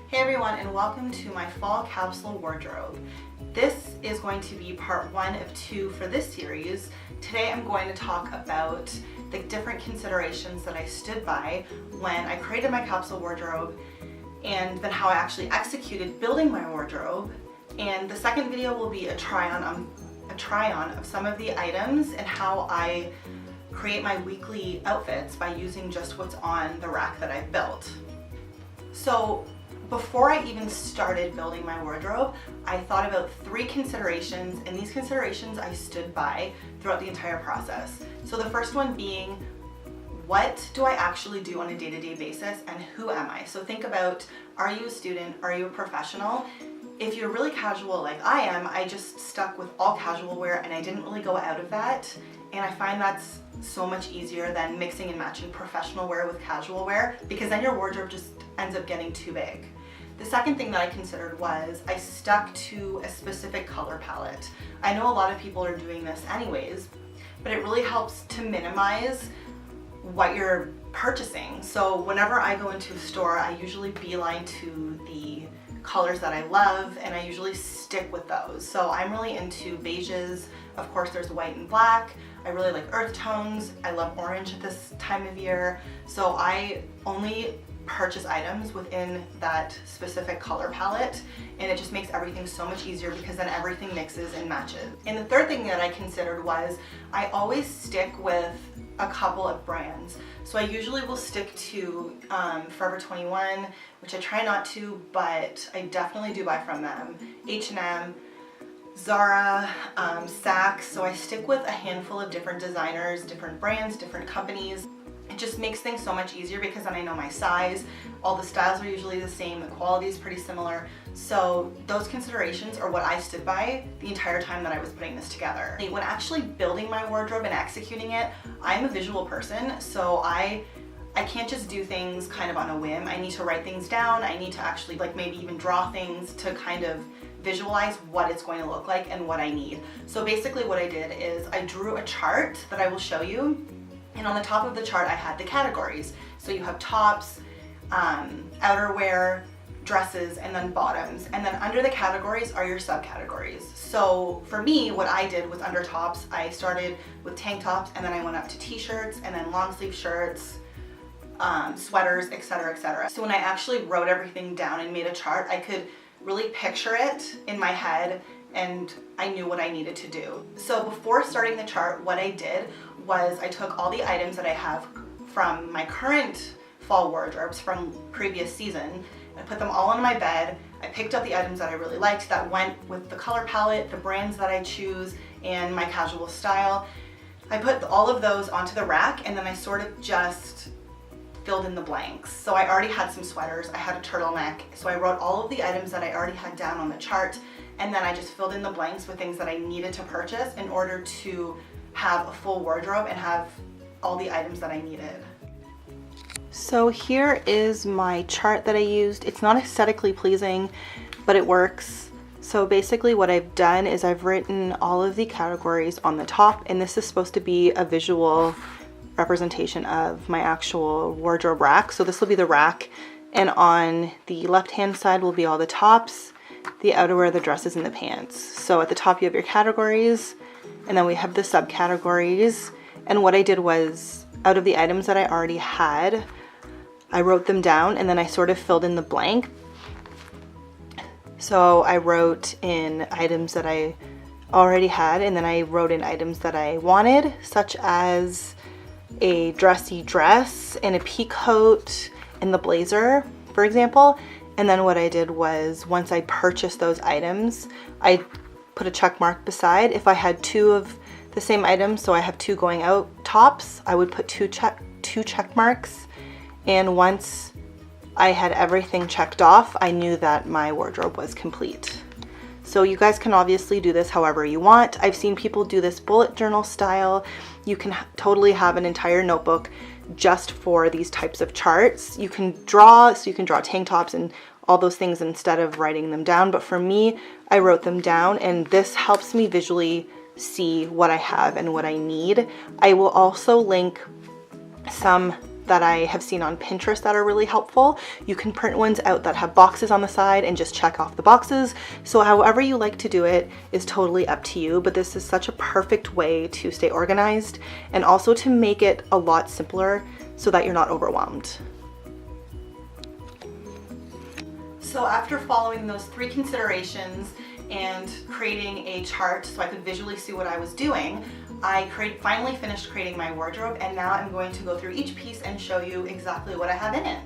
Hey everyone, and welcome to my fall capsule wardrobe. This is going to be part 1 of 2 for this series. Today I'm going to talk about the different considerations that I stood by when I created my capsule wardrobe, and then how I actually executed building my wardrobe. And the second video will be a try-on of some of the items and how I create my weekly outfits by using just what's on the rack that I've built. So before I even started building my wardrobe, I thought about 3 considerations, and these considerations I stood by throughout the entire process. So the first one being, what do I actually do on a day-to-day basis, and who am I? So think about, are you a student? Are you a professional? If you're really casual like I am, I just stuck with all casual wear and I didn't really go out of that. And I find that's so much easier than mixing and matching professional wear with casual wear, because then your wardrobe just ends up getting too big. The second thing that I considered was I stuck to a specific color palette. I know a lot of people are doing this anyways, but it really helps to minimize what you're purchasing. So whenever I go into a store, I usually beeline to the colors that I love, and I usually stick with those. So I'm really into beiges. Of course, there's white and black. I really like earth tones. I love orange at this time of year. So I only purchase items within that specific color palette, and it just makes everything so much easier because then everything mixes and matches. And the third thing that I considered was I always stick with a couple of brands. So I usually will stick to Forever 21, which I try not to, but I definitely do buy from them. H&M, ZARA, Saks. So I stick with a handful of different designers, different brands, different companies. It just makes things so much easier because then I know my size. All the styles are usually the same, the quality is pretty similar. So those considerations are what I stood by the entire time that I was putting this together. When actually building my wardrobe and executing it, I'm a visual person, so I can't just do things kind of on a whim. I need to write things down. I need to actually maybe even draw things to kind of visualize what it's going to look like and what I need. So basically what I did is I drew a chart that I will show you. And on the top of the chart, I had the categories. So you have tops, outerwear, dresses, and then bottoms. And then under the categories are your subcategories. So for me, what I did was under tops, I started with tank tops, and then I went up to t-shirts, and then long sleeve shirts, sweaters, etc., etc. So when I actually wrote everything down and made a chart, I could really picture it in my head, and I knew what I needed to do. So before starting the chart, what I did was I took all the items that I have from my current fall wardrobes from previous season, I put them all on my bed. I picked up the items that I really liked that went with the color palette, the brands that I choose, and my casual style. I put all of those onto the rack, and then I sort of just filled in the blanks. So I already had some sweaters, I had a turtleneck, so I wrote all of the items that I already had down on the chart, and then I just filled in the blanks with things that I needed to purchase in order to have a full wardrobe and have all the items that I needed. So here is my chart that I used. It's not aesthetically pleasing, but it works. So basically what I've done is I've written all of the categories on the top, and this is supposed to be a visual representation of my actual wardrobe rack. So this will be the rack, and on the left hand side will be all the tops, the outerwear, the dresses, and the pants. So at the top you have your categories, and then we have the subcategories. And what I did was, out of the items that I already had, I wrote them down, and then I sort of filled in the blank. So I wrote in items that I already had, and then I wrote in items that I wanted, such as a dressy dress and a pea coat and the blazer, for example. And then what I did was, once I purchased those items, I put a check mark beside. If I had 2 of the same items, so I have 2 going out tops, I would put two check marks. And once I had everything checked off, I knew that my wardrobe was complete. So you guys can obviously do this however you want. I've seen people do this bullet journal style. You can totally have an entire notebook just for these types of charts. You can draw, so you can draw tank tops and all those things instead of writing them down. But for me, I wrote them down, and this helps me visually see what I have and what I need. I will also link some that I have seen on Pinterest that are really helpful. You can print ones out that have boxes on the side and just check off the boxes. So however you like to do it is totally up to you, but this is such a perfect way to stay organized and also to make it a lot simpler so that you're not overwhelmed. So after following those 3 considerations and creating a chart so I could visually see what I was doing, I finally finished creating my wardrobe, and now I'm going to go through each piece and show you exactly what I have in it.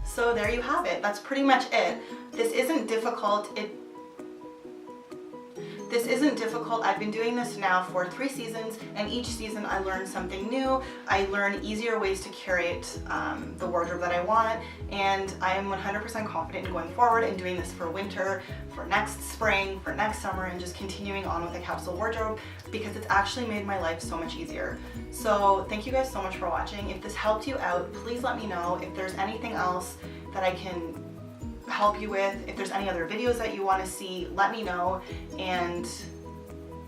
So there you have it. That's pretty much it. This isn't difficult. This isn't difficult. I've been doing this now for 3 seasons, and each season I learn something new. I learn easier ways to curate the wardrobe that I want, and I am 100% confident in going forward and doing this for winter, for next spring, for next summer, and just continuing on with a capsule wardrobe because it's actually made my life so much easier. So thank you guys so much for watching. If this helped you out, please let me know. If there's anything else that I can help you with, if there's any other videos that you want to see, let me know. And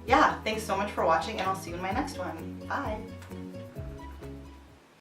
yeah, thanks so much for watching, and I'll see you in my next one. Bye.